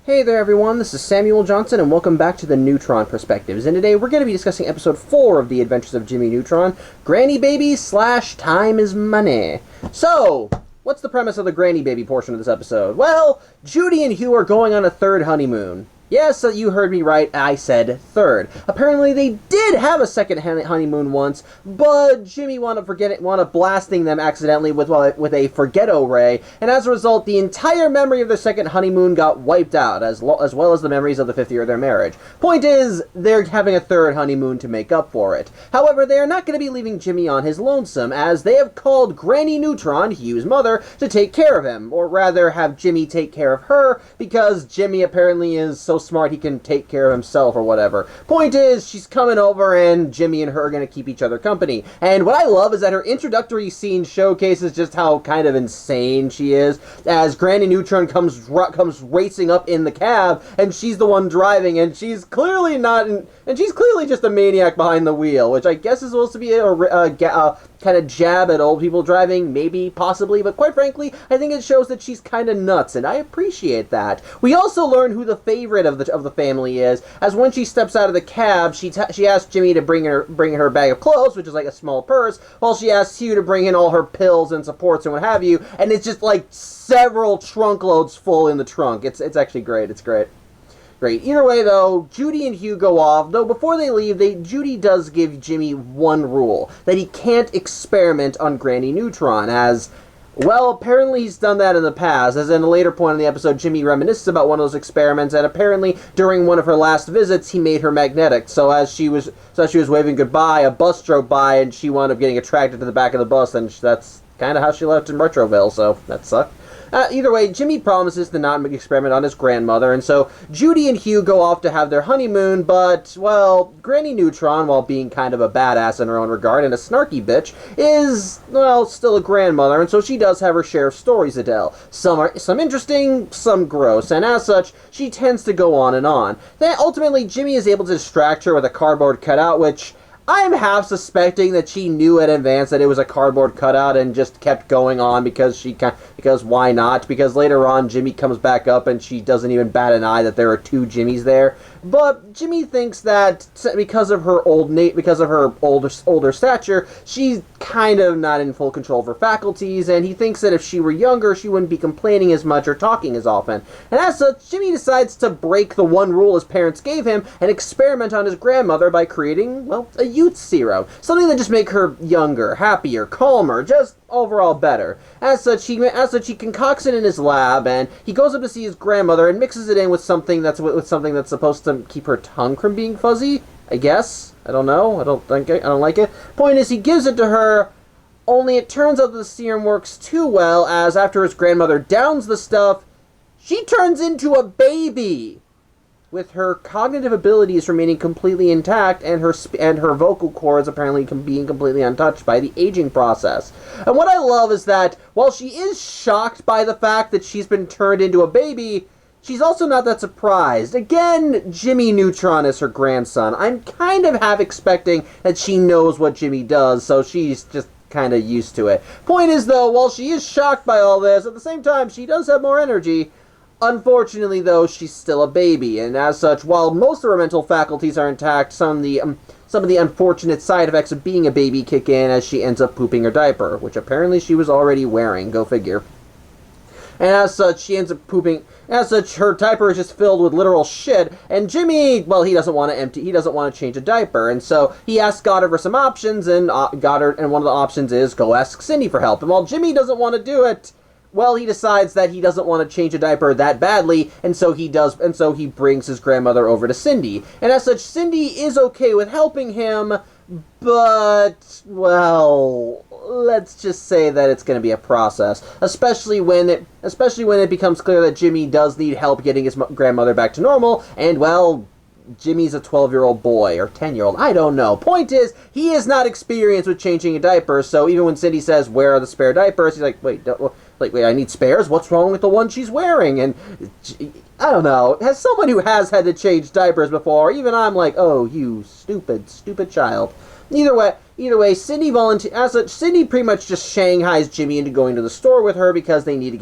Hey there everyone, this is Samuel Johnson and welcome back to the Neutron Perspectives, and today we're going to be discussing episode 4 of The Adventures of Jimmy Neutron, Granny Baby / Time is Money. So, what's the premise of the Granny Baby portion of this episode? Well, Judy and Hugh are going on a third honeymoon. Yes, you heard me right, I said third. Apparently they did have a second honeymoon once, but Jimmy wound up blasting them accidentally with a forgetto ray, and as a result, the entire memory of their second honeymoon got wiped out, as well as the memories of the 5th year of their marriage. Point is, they're having a third honeymoon to make up for it. However, they are not going to be leaving Jimmy on his lonesome, as they have called Granny Neutron, Hugh's mother, to take care of him, or rather have Jimmy take care of her, because Jimmy apparently is so smart he can take care of himself or whatever. Point is, she's coming over and Jimmy and her are going to keep each other company. And what I love is that her introductory scene showcases just how kind of insane she is, as Granny Neutron comes racing up in the cab, and she's the one driving, and she's clearly just a maniac behind the wheel, which I guess is supposed to be a kind of jab at old people driving, maybe, possibly, but quite frankly, I think it shows that she's kind of nuts, and I appreciate that. We also learn who the favorite of the family is, as when she steps out of the cab, she asks Jimmy to bring her bag of clothes, which is like a small purse, while she asks Hugh to bring in all her pills and supports and what have you, and it's just like several trunk loads full in the trunk. It's actually great. It's great. Great. Either way, though, Judy and Hugh go off, though before they leave, Judy does give Jimmy one rule, that he can't experiment on Granny Neutron, as, well, apparently he's done that in the past, as in a later point in the episode, Jimmy reminisces about one of those experiments, and apparently, during one of her last visits, he made her magnetic, so as she was waving goodbye, a bus drove by, and she wound up getting attracted to the back of the bus, and that's kind of how she left in Retroville, so that sucked. Either way, Jimmy promises to not experiment on his grandmother, and so Judy and Hugh go off to have their honeymoon, but, well, Granny Neutron, while being kind of a badass in her own regard and a snarky bitch, is, well, still a grandmother, and so she does have her share of stories to tell. Some interesting, some gross, and as such, she tends to go on and on. Then, ultimately, Jimmy is able to distract her with a cardboard cutout, which I'm half suspecting that she knew in advance that it was a cardboard cutout and just kept going on because why not? Because later on, Jimmy comes back up and she doesn't even bat an eye that there are two Jimmys there. But Jimmy thinks that because of her older stature, she's kind of not in full control of her faculties, and he thinks that if she were younger, she wouldn't be complaining as much or talking as often. And as such, Jimmy decides to break the one rule his parents gave him and experiment on his grandmother by creating, well, a youth serum. Something that just make her younger, happier, calmer, just overall better. As such, he concocts it in his lab, and he goes up to see his grandmother and mixes it in with something that's supposed to keep her tongue from being fuzzy, I guess. I don't know. I don't like it. Point is, he gives it to her, only it turns out that the serum works too well, as after his grandmother downs the stuff, she turns into a baby, with her cognitive abilities remaining completely intact and her vocal cords apparently being completely untouched by the aging process. And what I love is that while she is shocked by the fact that she's been turned into a baby, she's also not that surprised. Again, Jimmy Neutron is her grandson. I'm kind of half expecting that she knows what Jimmy does, so she's just kind of used to it. Point is, though, while she is shocked by all this, at the same time, she does have more energy. Unfortunately, though, she's still a baby, and as such, while most of her mental faculties are intact, some of the unfortunate side effects of being a baby kick in as she ends up pooping her diaper, which apparently she was already wearing, go figure. And as such, she ends up pooping. As such, her diaper is just filled with literal shit, and Jimmy, well, he doesn't want to change a diaper, and so he asks Goddard for some options, and one of the options is go ask Cindy for help. And while Jimmy doesn't want to do it, well, he decides that he doesn't want to change a diaper that badly, and so he brings his grandmother over to Cindy. And as such, Cindy is okay with helping him, but, well, let's just say that it's going to be a process, especially when it becomes clear that Jimmy does need help getting his grandmother back to normal, and, well, Jimmy's a 12-year-old boy, or 10-year-old, I don't know. Point is, he is not experienced with changing a diaper, so even when Cindy says, where are the spare diapers, he's like, wait, I need spares? What's wrong with the one she's wearing? And, I don't know, as someone who has had to change diapers before, even I'm like, oh, you stupid, stupid child. Either way, Cindy Cindy pretty much just shanghais Jimmy into going to the store with her because they need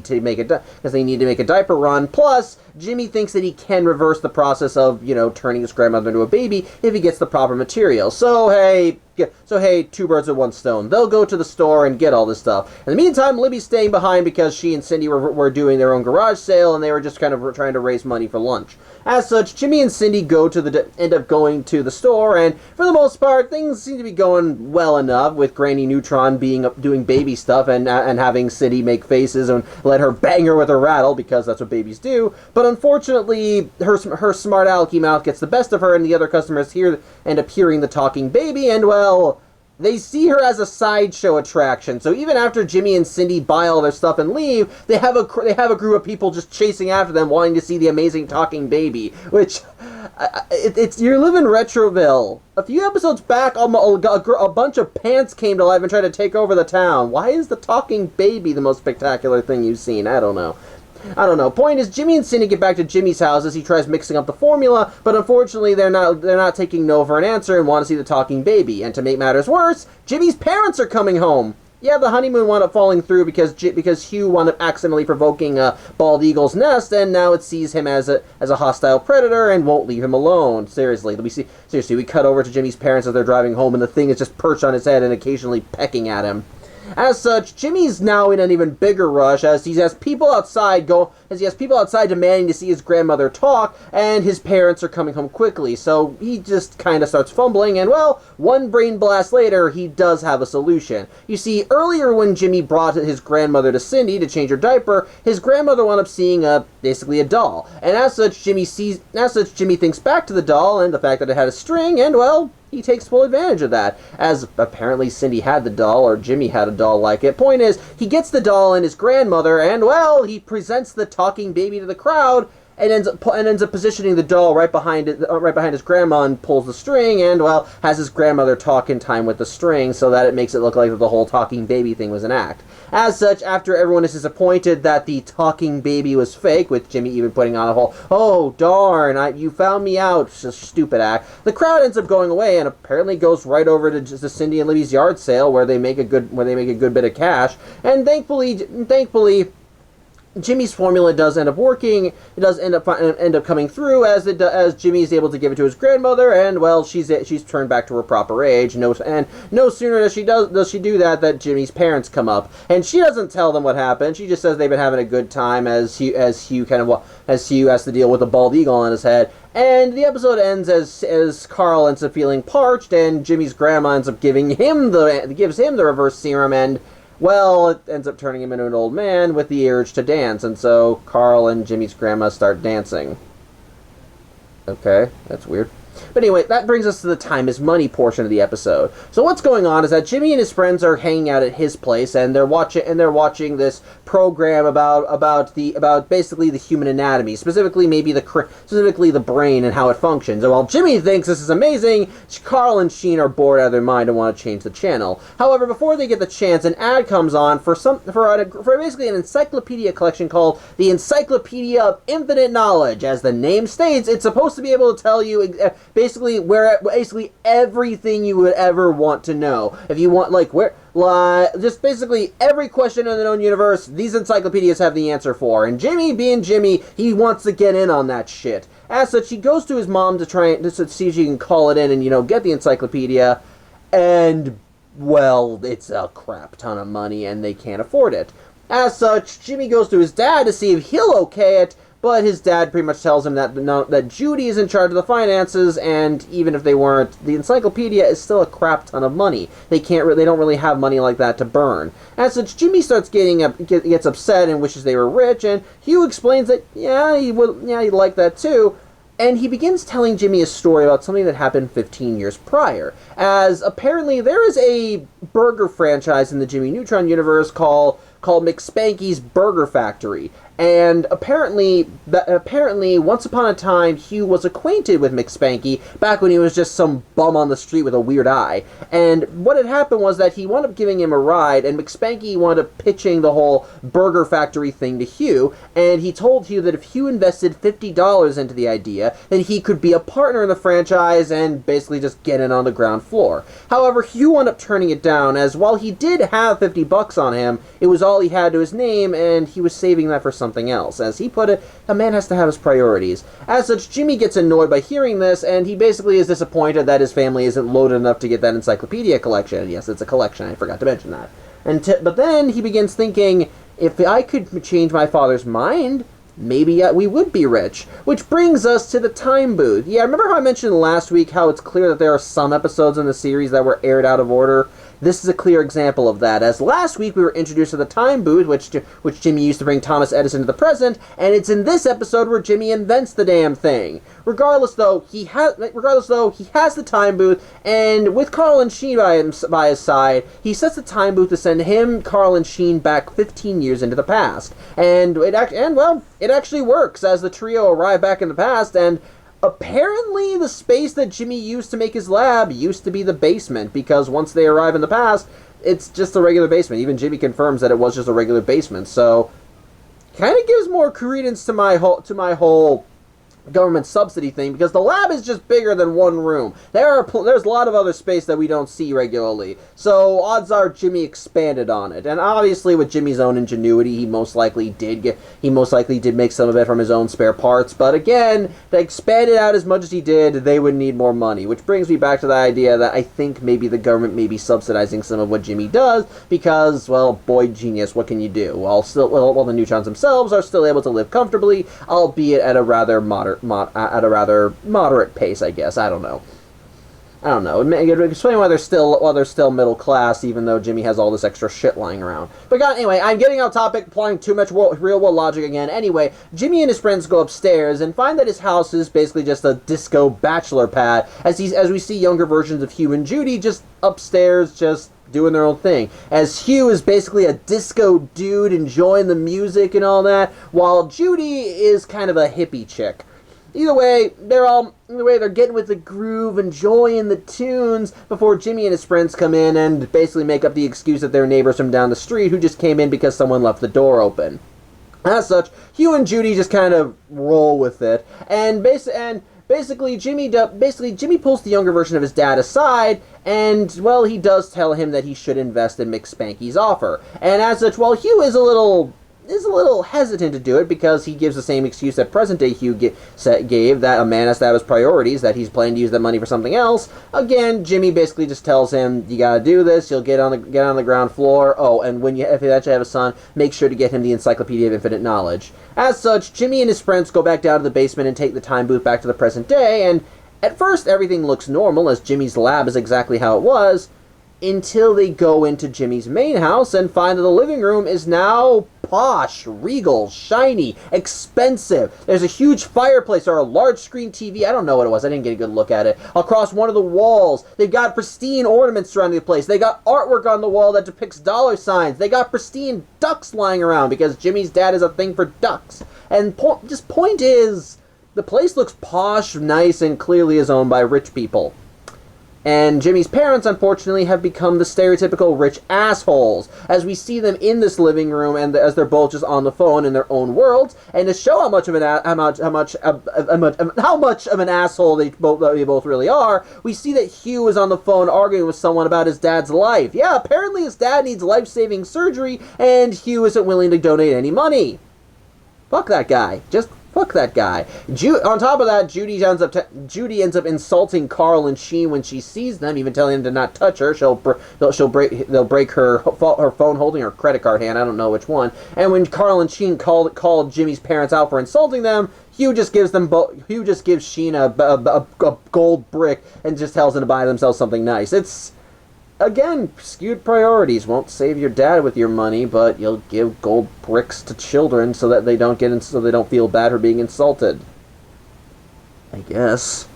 to make a diaper run. Plus, Jimmy thinks that he can reverse the process of turning his grandmother into a baby if he gets the proper material. So hey, two birds with one stone. They'll go to the store and get all this stuff. In the meantime, Libby's staying behind because she and Cindy were doing their own garage sale and they were just kind of trying to raise money for lunch. As such, Jimmy and Cindy end up going to the store, and for the most part, things seem to be going well enough, with Granny Neutron doing baby stuff and having Cindy make faces and let her bang her with a rattle because that's what babies do. But unfortunately, her smart alecky mouth gets the best of her, and the other customers end up hearing the talking baby, and well, they see her as a sideshow attraction. So even after Jimmy and Cindy buy all their stuff and leave, they have a group of people just chasing after them, wanting to see the amazing talking baby. Which, you're living Retroville. A few episodes back, a bunch of pants came to life and tried to take over the town. Why is the talking baby the most spectacular thing you've seen? I don't know. Point is, Jimmy and Cindy get back to Jimmy's house as he tries mixing up the formula, but unfortunately they're not taking no for an answer and want to see the talking baby. And to make matters worse, Jimmy's parents are coming home. Yeah, the honeymoon wound up falling through because Hugh wound up accidentally provoking a bald eagle's nest, and now it sees him as a hostile predator and won't leave him alone. Seriously, we cut over to Jimmy's parents as they're driving home, and the thing is just perched on his head and occasionally pecking at him. As such, Jimmy's now in an even bigger rush as he has people outside demanding to see his grandmother talk, and his parents are coming home quickly. So he just kind of starts fumbling, and well, one brain blast later, he does have a solution. You see, earlier when Jimmy brought his grandmother to Cindy to change her diaper, his grandmother wound up seeing basically a doll, and as such, Jimmy thinks back to the doll and the fact that it had a string, and well, he takes full advantage of that, as apparently Cindy had the doll, or Jimmy had a doll like it. Point is, he gets the doll and his grandmother, and well, he presents the talking baby to the crowd, and ends up positioning the doll right behind his grandma, and pulls the string, and well, has his grandmother talk in time with the string, so that it makes it look like the whole talking baby thing was an act. As such, after everyone is disappointed that the talking baby was fake, with Jimmy even putting on a whole, "Oh darn, you found me out," stupid act, the crowd ends up going away and apparently goes right over to Cindy and Libby's yard sale, where they make a good bit of cash, and thankfully, Jimmy's formula does end up working. It does end up coming through as Jimmy is able to give it to his grandmother, and well, she's turned back to her proper age. No sooner does she do that Jimmy's parents come up, and she doesn't tell them what happened. She just says they've been having a good time as Hugh has to deal with a bald eagle on his head. And the episode ends as Carl ends up feeling parched, and Jimmy's grandma ends up gives him the reverse serum, and well, it ends up turning him into an old man with the urge to dance, and so Carl and Jimmy's grandma start dancing. Okay, that's weird. But anyway, that brings us to the time is money portion of the episode. So what's going on is that Jimmy and his friends are hanging out at his place, and they're watching this program about basically the human anatomy, specifically the brain and how it functions. And while Jimmy thinks this is amazing, Carl and Sheen are bored out of their mind and want to change the channel. However, before they get the chance, an ad comes on for basically an encyclopedia collection called the Encyclopedia of Infinite Knowledge. As the name states, it's supposed to be able to tell you basically everything you would ever want to know. If you want, just basically every question in the known universe, these encyclopedias have the answer for. And Jimmy, being Jimmy, he wants to get in on that shit. As such, he goes to his mom to see if she can call it in and, get the encyclopedia. And, well, it's a crap ton of money and they can't afford it. As such, Jimmy goes to his dad to see if he'll okay it, but his dad pretty much tells him that Judy is in charge of the finances, and even if they weren't, the encyclopedia is still a crap ton of money. They don't really have money like that to burn. As such, Jimmy starts gets upset and wishes they were rich, and Hugh explains that he'd like that too. And he begins telling Jimmy a story about something that happened 15 years prior, as apparently there is a burger franchise in the Jimmy Neutron universe called McSpanky's Burger Factory. And apparently, once upon a time, Hugh was acquainted with McSpanky back when he was just some bum on the street with a weird eye. And what had happened was that he wound up giving him a ride, and McSpanky wound up pitching the whole burger factory thing to Hugh, and he told Hugh that if Hugh invested $50 into the idea, then he could be a partner in the franchise and basically just get in on the ground floor. However, Hugh wound up turning it down, as while he did have $50 on him, it was all he had to his name, and he was saving that for something else. As he put it, a man has to have his priorities. As such, Jimmy gets annoyed by hearing this, and he basically is disappointed that his family isn't loaded enough to get that encyclopedia collection. Yes, it's a collection, I forgot to mention that. But then he begins thinking, if I could change my father's mind, maybe we would be rich. Which brings us to the time booth. Yeah, remember how I mentioned last week how it's clear that there are some episodes in the series that were aired out of order? This is a clear example of that, as last week we were introduced to the time booth, which Jimmy used to bring Thomas Edison to the present, and it's in this episode where Jimmy invents the damn thing. Regardless though, he has the time booth, and with Carl and Sheen by his side, he sets the time booth to send him, Carl, and Sheen back 15 years into the past. And it actually works, as the trio arrive back in the past, and apparently the space that Jimmy used to make his lab used to be the basement, because once they arrive in the past, it's just a regular basement. Even Jimmy confirms that it was just a regular basement, so kind of gives more credence to my whole government subsidy thing, because the lab is just bigger than one room. There's a lot of other space that we don't see regularly, so odds are Jimmy expanded on it. And obviously with Jimmy's own ingenuity, he most likely did make some of it from his own spare parts, but again, to expand it out as much as he did, they would need more money, which brings me back to the idea that I think maybe the government may be subsidizing some of what Jimmy does, because, well, boy genius, what can you do? While the Neutrons themselves are still able to live comfortably, albeit at a rather moderate pace, I guess. I don't know. Explain why they're still middle class, even though Jimmy has all this extra shit lying around. But anyway, I'm getting off topic, applying too much real world logic again. Anyway, Jimmy and his friends go upstairs and find that his house is basically just a disco bachelor pad, as we see younger versions of Hugh and Judy just upstairs, just doing their own thing. As Hugh is basically a disco dude enjoying the music and all that, while Judy is kind of a hippie chick. Either way, they're getting with the groove, enjoying the tunes, before Jimmy and his friends come in and basically make up the excuse that they're neighbors from down the street who just came in because someone left the door open. As such, Hugh and Judy just kind of roll with it, and basically Jimmy pulls the younger version of his dad aside, and, well, he does tell him that he should invest in McSpanky's offer. And as such, while Hugh is a little hesitant to do it, because he gives the same excuse that present-day Hugh gave, that a man has to have his priorities, that he's planning to use that money for something else. Again, Jimmy basically just tells him, you gotta do this, you'll get on the ground floor. Oh, and if you actually have a son, make sure to get him the Encyclopedia of Infinite Knowledge. As such, Jimmy and his friends go back down to the basement and take the time booth back to the present day, and at first everything looks normal, as Jimmy's lab is exactly how it was, until they go into Jimmy's main house and find that the living room is now posh, regal, shiny, expensive. There's a huge fireplace or a large screen TV, I don't know what it was, I didn't get a good look at it, across one of the walls. They've got pristine ornaments surrounding the place. They got artwork on the wall that depicts dollar signs. They got pristine ducks lying around, because Jimmy's dad has a thing for ducks. And point is, the place looks posh, nice, and clearly is owned by rich people. And Jimmy's parents, unfortunately, have become the stereotypical rich assholes, as we see them in this living room, and as they're both just on the phone in their own worlds. And to show how much of an asshole they both really are, we see that Hugh is on the phone arguing with someone about his dad's life. Yeah, apparently his dad needs life-saving surgery, and Hugh isn't willing to donate any money. Fuck that guy. Just fuck that guy. On top of that, Judy ends up insulting Carl and Sheen when she sees them, even telling them to not touch her. They'll break her phone holding, her credit card hand. I don't know which one. And when Carl and Sheen called Jimmy's parents out for insulting them, Hugh just gives Sheen a gold brick and just tells them to buy themselves something nice. It's, again, skewed priorities. Won't save your dad with your money, but you'll give gold bricks to children so that they don't feel bad for being insulted, I guess.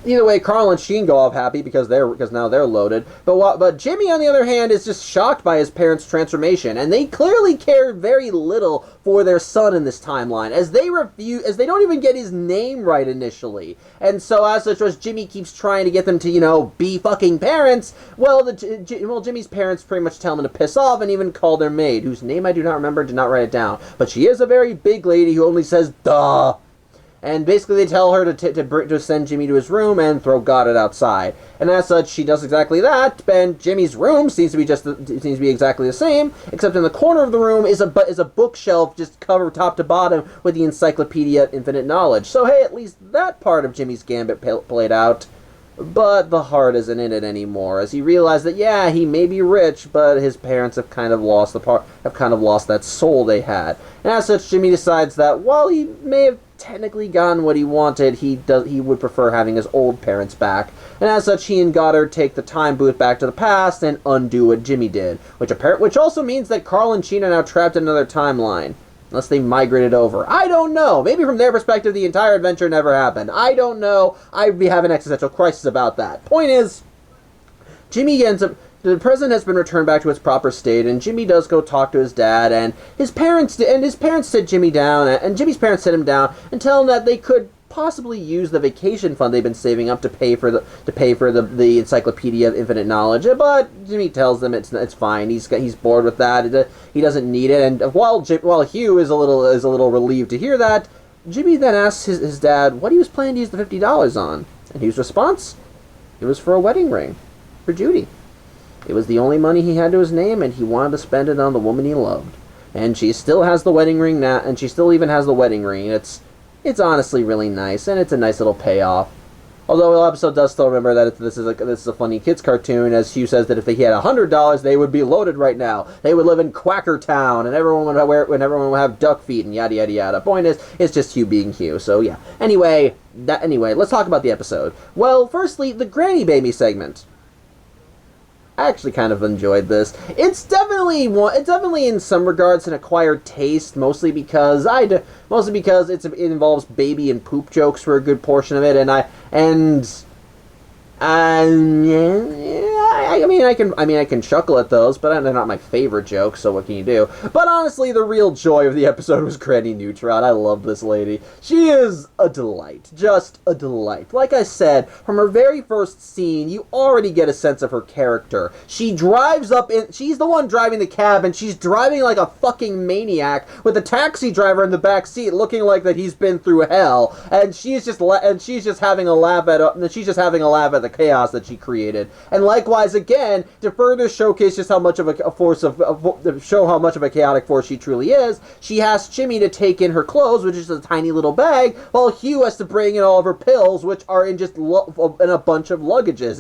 Either way, Carl and Sheen go off happy because now they're loaded. But Jimmy, on the other hand, is just shocked by his parents' transformation, and they clearly care very little for their son in this timeline, as they don't even get his name right initially. And so, as such, as Jimmy keeps trying to get them to, be fucking parents, Jimmy's parents pretty much tell him to piss off and even call their maid, whose name I do not remember, did not write it down. But she is a very big lady who only says, duh. And basically they tell her to send Jimmy to his room and throw Goddard outside. And as such, she does exactly that, and Jimmy's room seems to be exactly the same, except in the corner of the room is a bookshelf just covered top to bottom with the Encyclopedia Infinite Knowledge. So hey, at least that part of Jimmy's gambit played out. But the heart isn't in it anymore, as he realized that, yeah, he may be rich, but his parents have kind of lost that soul they had. And as such, Jimmy decides that while he may have technically gotten what he wanted, he would prefer having his old parents back. And as such, he and Goddard take the time booth back to the past and undo what Jimmy did, which also means that Carl and Sheen are now trapped in another timeline. Unless they migrated over. I don't know. Maybe from their perspective, the entire adventure never happened. I don't know. I'd be having an existential crisis about that. Point is, Jimmy ends up... The present has been returned back to its proper state, and Jimmy does go talk to his dad, and his parents sit Jimmy down, and Jimmy's parents sit him down and tell him that they could possibly use the vacation fund they've been saving up to pay for the Encyclopedia of Infinite Knowledge. But Jimmy tells them it's fine. He's bored with that. He doesn't need it. And while Hugh is a little relieved to hear that, Jimmy then asks his dad what he was planning to use the $50 on, and Hugh's response: it was for a wedding ring for Judy. It was the only money he had to his name, and he wanted to spend it on the woman he loved. And she still has the wedding ring now, and she still even has the wedding ring. It's honestly really nice, and it's a nice little payoff. Although the episode does still remember that this is a funny kids cartoon, as Hugh says that if they had $100, they would be loaded right now. They would live in Quacker Town, and everyone would have duck feet and yada yada yada. Point is, it's just Hugh being Hugh. So yeah. Anyway, let's talk about the episode. Well, firstly, the Granny Baby segment. I actually kind of enjoyed this. It's definitely in some regards an acquired taste, mostly because it involves baby and poop jokes for a good portion of it, I can chuckle at those, but they're not my favorite jokes, so what can you do? But honestly, the real joy of the episode was Granny Neutron. I love this lady. She is a delight. Just a delight. Like I said, from her very first scene, you already get a sense of her character. She's the one driving the cab, and she's driving like a fucking maniac, with the taxi driver in the back seat looking like that he's been through hell, and she's just having a laugh at the chaos that she created. And likewise, again, to further showcase just how much of how much of a chaotic force she truly is, she asks Jimmy to take in her clothes, which is a tiny little bag, while Hugh has to bring in all of her pills, which are in in a bunch of luggages.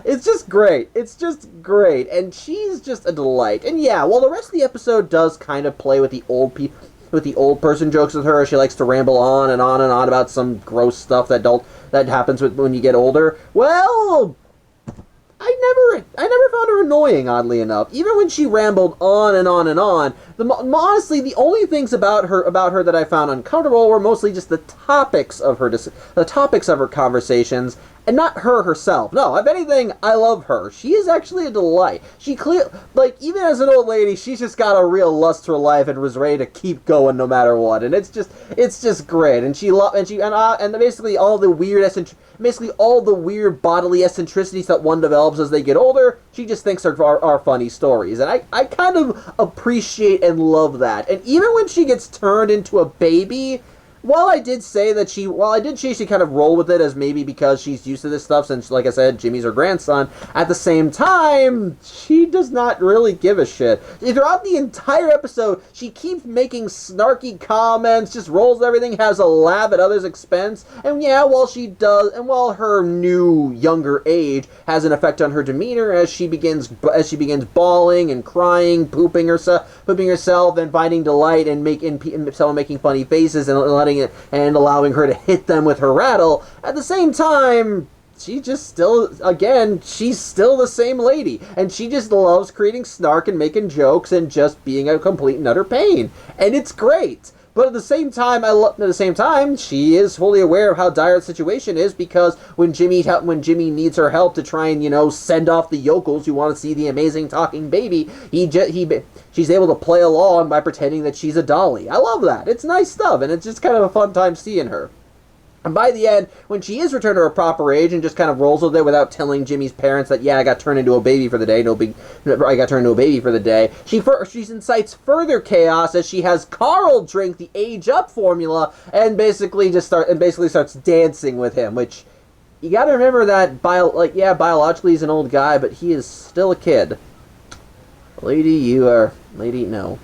It's just great. It's just great, and she's just a delight. And yeah, while the rest of the episode does kind of play with the old person jokes with her, she likes to ramble on and on and on about some gross stuff that happens when you get older. Well, I never found her annoying, oddly enough. Even when she rambled on and on and on, honestly, the only things about her that I found uncomfortable were mostly just the topics of her conversations, and not her herself. No, if anything, I love her. She is actually a delight. Even as an old lady, she's just got a real lust for life and was ready to keep going no matter what. And it's just great. And basically all the weird bodily eccentricities that one develops as they get older, she just thinks are funny stories. And I kind of appreciate and love that. And even when she gets turned into a baby, while I did say she kind of roll with it as maybe because she's used to this stuff since, like I said, Jimmy's her grandson, at the same time, she does not really give a shit. Throughout the entire episode, she keeps making snarky comments, just rolls everything, has a laugh at others' expense, and yeah, while her new, younger age has an effect on her demeanor as she begins bawling and crying, pooping herself, and finding delight in someone making funny faces and allowing her to hit them with her rattle. At the same time, she's still the same lady, and she just loves creating snark and making jokes and just being a complete and utter pain, and it's great. But at the same time, she is fully aware of how dire the situation is, because when Jimmy needs her help to try and send off the yokels who want to see the amazing talking baby, she's able to play along by pretending that she's a dolly. I love that. It's nice stuff, and it's just kind of a fun time seeing her. And by the end, when she is returned to her proper age and just kind of rolls with it without telling Jimmy's parents that, yeah, I got turned into a baby for the day, I got turned into a baby for the day, she incites further chaos as she has Carl drink the age up formula and basically starts dancing with him, which you got to remember that biologically he's an old guy, but he is still a kid. Lady, no.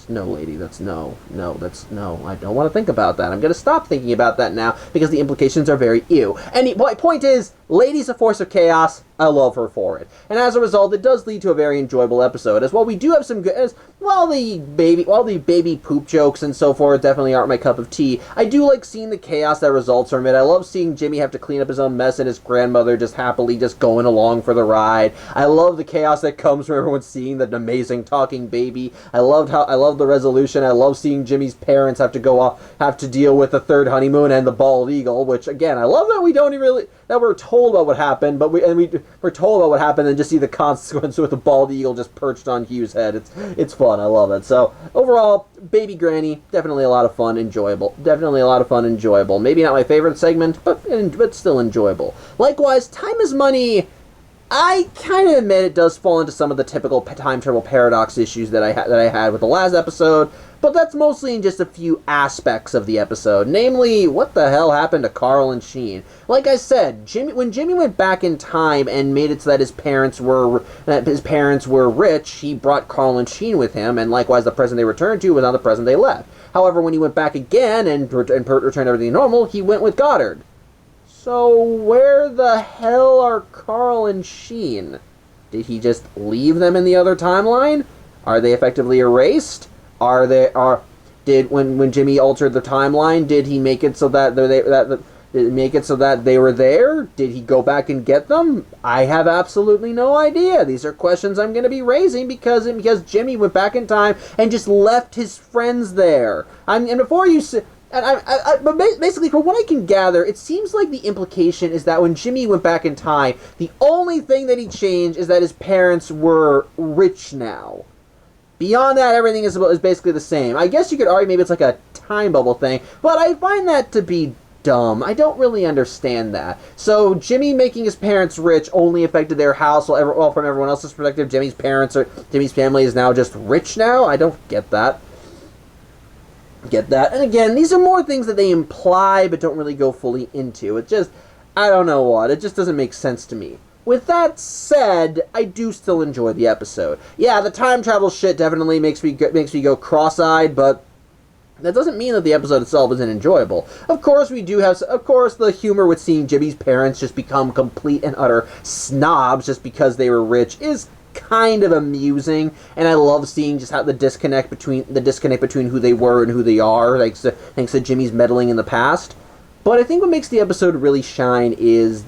No, lady, that's no. I don't want to think about that. I'm going to stop thinking about that now because the implications are very ew. And my point is, lady's a force of chaos. I love her for it. And as a result, it does lead to a very enjoyable episode. As well, we do have some good... While the baby poop jokes and so forth definitely aren't my cup of tea, I do like seeing the chaos that results from it. I love seeing Jimmy have to clean up his own mess and his grandmother just happily just going along for the ride. I love the chaos that comes from everyone seeing the amazing talking baby. I love the resolution. I love seeing Jimmy's parents have to deal with the third honeymoon and the bald eagle, which again, I love that we're told about what happened, but we're told about what happened and just see the consequence with the bald eagle just perched on Hugh's head. It's fun. I love it. So overall, Baby Granny, definitely a lot of fun, enjoyable. Maybe not my favorite segment, but still enjoyable. Likewise, Time is Money. I kind of admit it does fall into some of the typical time travel paradox issues that I had with the last episode, but that's mostly in just a few aspects of the episode. Namely, what the hell happened to Carl and Sheen? Like I said, when Jimmy went back in time and made it so that his parents were rich, he brought Carl and Sheen with him, and likewise the present they returned to was not the present they left. However, when he went back again and returned everything normal, he went with Goddard. So where the hell are Carl and Sheen? Did he just leave them in the other timeline? Are they effectively erased? When Jimmy altered the timeline, did he make it so that they were there? Did he go back and get them? I have absolutely no idea. These are questions I'm going to be raising because Jimmy went back in time and just left his friends there. But basically, from what I can gather, it seems like the implication is that when Jimmy went back in time, the only thing that he changed is that his parents were rich now. Beyond that, everything is basically the same. I guess you could argue maybe it's like a time bubble thing, but I find that to be dumb. I don't really understand that. So Jimmy making his parents rich only affected their house, while from everyone else's perspective, Jimmy's family is now just rich now? I don't get that. And again, these are more things that they imply but don't really go fully into. It just, I don't know what. It just doesn't make sense to me. With that said, I do still enjoy the episode. Yeah, the time travel shit definitely makes me go cross-eyed, but that doesn't mean that the episode itself isn't enjoyable. Of course, the humor with seeing Jimmy's parents just become complete and utter snobs just because they were rich is kind of amusing, and I love seeing just how the disconnect between who they were and who they are, thanks to Jimmy's meddling in the past. But I think what makes the episode really shine is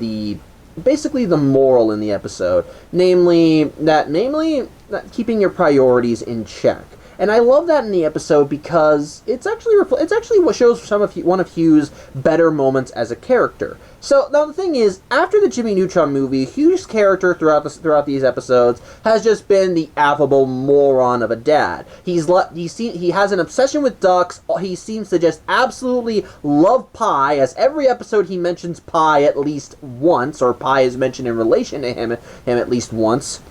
basically the moral in the episode, namely that keeping your priorities in check. And I love that in the episode because it's actually what shows one of Hugh's better moments as a character. So now the thing is, after the Jimmy Neutron movie, Hugh's character throughout these episodes has just been the affable moron of a dad. He has an obsession with ducks. He seems to just absolutely love pie, as every episode he mentions pie at least once, or pie is mentioned in relation to him at least once.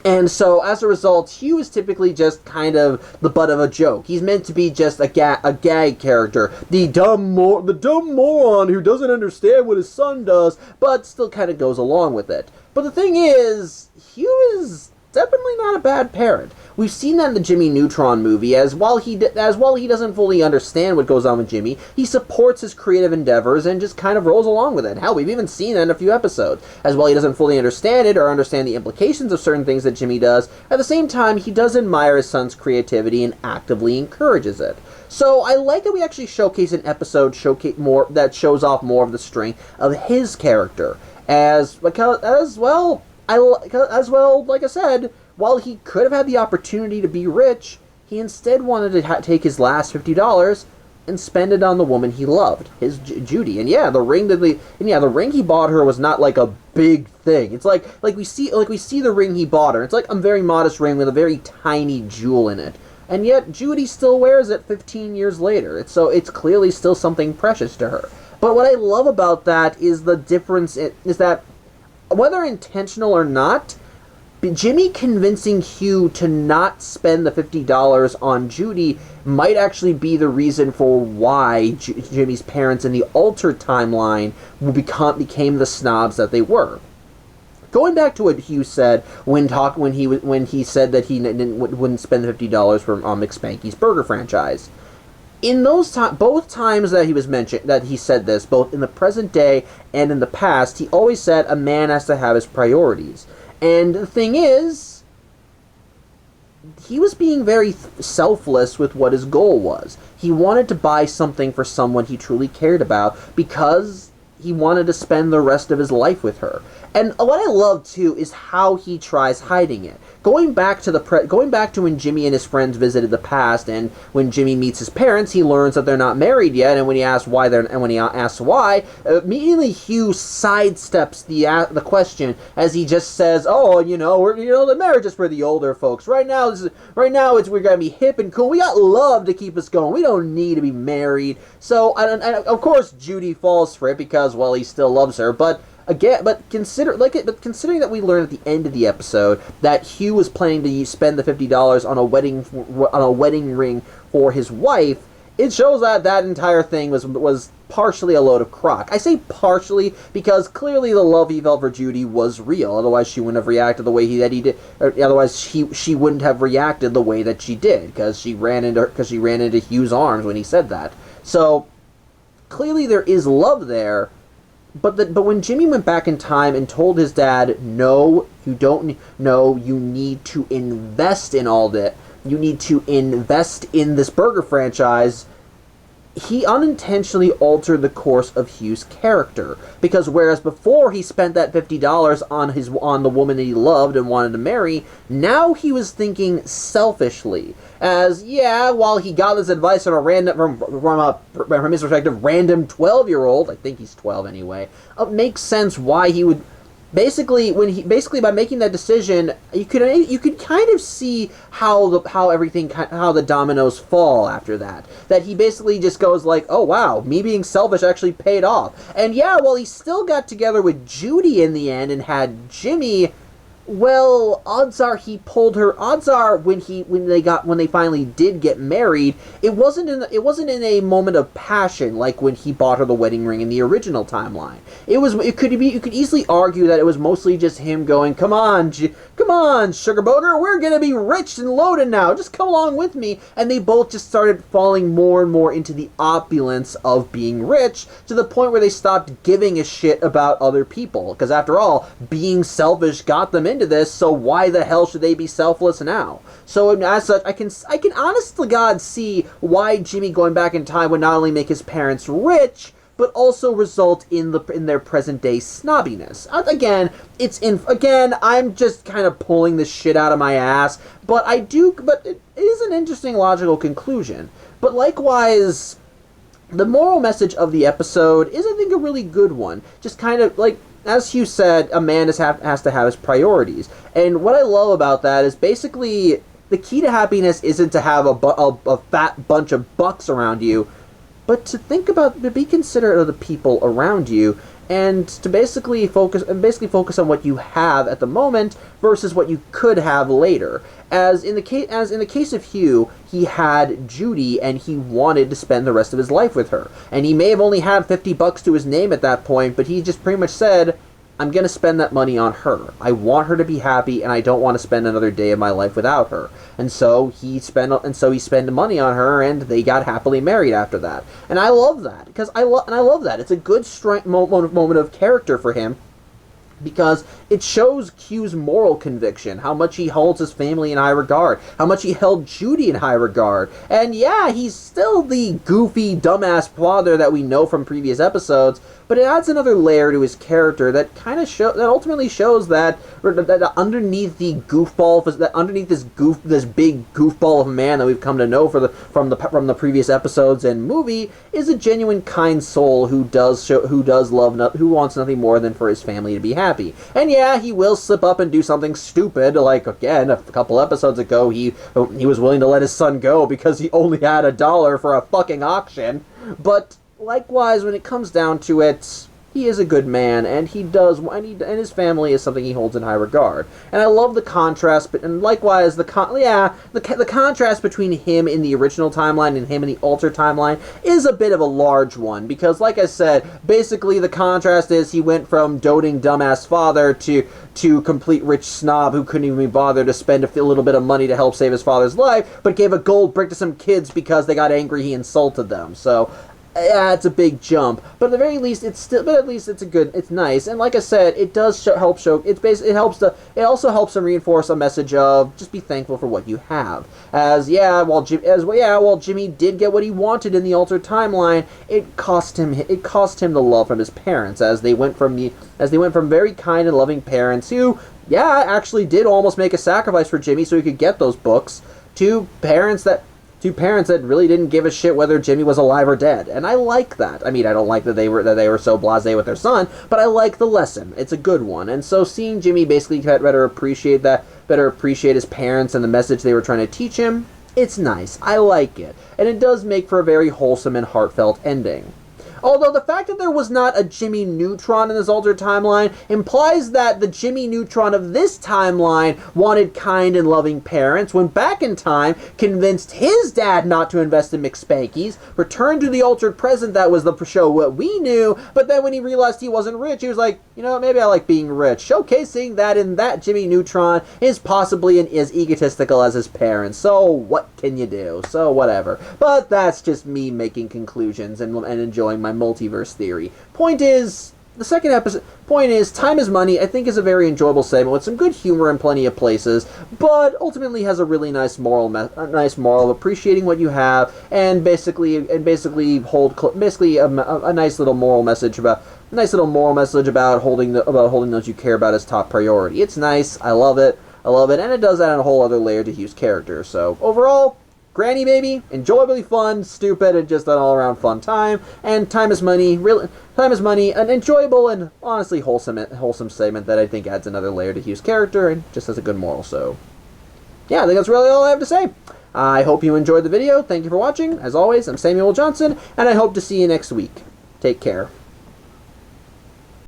And so, as a result, Hugh is typically just kind of the butt of a joke. He's meant to be just a gag character. The dumb moron who doesn't understand what his son does, but still kind of goes along with it. But the thing is, Hugh is definitely not a bad parent. We've seen that in the Jimmy Neutron movie, as while he doesn't fully understand what goes on with Jimmy, he supports his creative endeavors and just kind of rolls along with it. Hell, we've even seen that in a few episodes. As while he doesn't fully understand it or understand the implications of certain things that Jimmy does, at the same time, he does admire his son's creativity and actively encourages it. So I like that we actually showcase an episode that shows off more of the strength of his character. Like I said, while he could have had the opportunity to be rich, He instead wanted to take his last $50 and spend it on the woman he loved, his Judy. And yeah, the ring he bought her was not like a big thing. It's like we see the ring he bought her. It's like a very modest ring with a very tiny jewel in it. And yet Judy still wears it 15 years later. It's clearly still something precious to her. But what I love about that is the difference is that whether intentional or not, Jimmy convincing Hugh to not spend the $50 on Judy might actually be the reason for why Jimmy's parents in the altered timeline became the snobs that they were. Going back to what Hugh said when he said that he wouldn't spend the $50 for McSpanky's burger franchise. In those both times that he said this, both in the present day and in the past, he always said a man has to have his priorities. And the thing is, he was being very selfless with what his goal was. He wanted to buy something for someone he truly cared about because he wanted to spend the rest of his life with her. And what I love, too, is how he tries hiding it. Going back to when Jimmy and his friends visited the past, and when Jimmy meets his parents, he learns that they're not married yet. And when he asks why, immediately Hugh sidesteps the question as he just says, "Oh, the marriage is for the older folks. Right now, we're gonna be hip and cool. We got love to keep us going. We don't need to be married." So, and of course, Judy falls for it because, well, he still loves her, but. Considering that we learned at the end of the episode that Hugh was planning to spend the $50 on a wedding ring for his wife, it shows that entire thing was partially a load of crock. I say partially because clearly the love he felt for Judy was real. Otherwise, she wouldn't have reacted the way that he did. Or otherwise, she wouldn't have reacted the way that she did because she ran into Hugh's arms when he said that. So clearly, there is love there. But when Jimmy went back in time and told his dad, "No, you don't. No, you need to invest in all that. You need to invest in this burger franchise," he unintentionally altered the course of Hugh's character. Because whereas before he spent that $50 on the woman that he loved and wanted to marry, now he was thinking selfishly. As, yeah, while he got this advice from from his perspective, random 12-year-old, I think he's 12 anyway, it makes sense why he would. Basically, by making that decision, you could kind of see how the dominoes fall after that. That he basically just goes like, "Oh wow, me being selfish actually paid off." And yeah, while he still got together with Judy in the end and had Jimmy, well, odds are he pulled her. Odds are when they finally did get married, it wasn't in a moment of passion like when he bought her the wedding ring in the original timeline. You could easily argue that it was mostly just him going, "Come on, sugar boger, we're gonna be rich and loaded now. Just come along with me." And they both just started falling more and more into the opulence of being rich to the point where they stopped giving a shit about other people. Because after all, being selfish got them into this, so why the hell should they be selfless now? So as such, I can honest to God see why Jimmy going back in time would not only make his parents rich, but also result in their present day snobbiness. Again, I'm just kind of pulling this shit out of my ass, but it is an interesting logical conclusion. But likewise, the moral message of the episode is, I think, a really good one. Just kind of like, as Hugh said, a man has to have his priorities. And what I love about that is basically the key to happiness isn't to have a fat bunch of bucks around you, but to be considerate of the people around you, and to basically focus on what you have at the moment versus what you could have later. As in the case of Hugh, he had Judy and he wanted to spend the rest of his life with her. And he may have only had $50 to his name at that point, but he just pretty much said, "I'm going to spend that money on her. I want her to be happy, and I don't want to spend another day of my life without her." And so he spent money on her, and they got happily married after that. And I love that I love that. It's a good moment of character for him. because it shows Q's moral conviction, how much he holds his family in high regard, how much he held Judy in high regard. And yeah, he's still the goofy, dumbass father that we know from previous episodes, but it adds another layer to his character that that ultimately shows that underneath the goofball, that underneath this big goofball of a man that we've come to know from the previous episodes and movie, is a genuine, kind soul who wants nothing more than for his family to be happy. And yeah, he will slip up and do something stupid, like, again, a couple episodes ago, he was willing to let his son go because he only had $1 for a fucking auction. But likewise, when it comes down to it, he is a good man, and and his family is something he holds in high regard. And I love the contrast, and likewise, the contrast between him in the original timeline and him in the altered timeline is a bit of a large one, because, like I said, basically the contrast is he went from doting dumbass father to complete rich snob who couldn't even be bothered to spend a little bit of money to help save his father's life, but gave a gold brick to some kids because they got angry he insulted them. So yeah, it's a big jump, but at the very least, it's nice, and like I said, it does it also helps them reinforce a message of just be thankful for what you have. While Jimmy did get what he wanted in the altered timeline, it cost him the love from his parents, as they went from very kind and loving parents who, actually did almost make a sacrifice for Jimmy so he could get those books, to parents that really didn't give a shit whether Jimmy was alive or dead. And I like that. I mean, I don't like that they were so blasé with their son, but I like the lesson. It's a good one. And so seeing Jimmy basically better appreciate his parents and the message they were trying to teach him, it's nice. I like it. And it does make for a very wholesome and heartfelt ending. Although the fact that there was not a Jimmy Neutron in this altered timeline implies that the Jimmy Neutron of this timeline wanted kind and loving parents, went back in time, convinced his dad not to invest in McSpankies, returned to the altered present that was the show what we knew, but then when he realized he wasn't rich, he was like, maybe I like being rich. Showcasing that in that Jimmy Neutron is possibly as egotistical as his parents. So what can you do? So whatever. But that's just me making conclusions and enjoying my multiverse theory. Point is, time is money, I think, is a very enjoyable segment with some good humor in plenty of places, but ultimately has a really nice moral of appreciating what you have, and basically a nice little moral message about holding those you care about as top priority. It's nice. I love it, and it does add a whole other layer to Hugh's character. So overall, Granny Baby, enjoyably fun, stupid, and just an all-around fun time. And Time is Money, an enjoyable and honestly wholesome segment that I think adds another layer to Hugh's character and just has a good moral. So, yeah, I think that's really all I have to say. I hope you enjoyed the video. Thank you for watching. As always, I'm Samuel Johnson, and I hope to see you next week. Take care.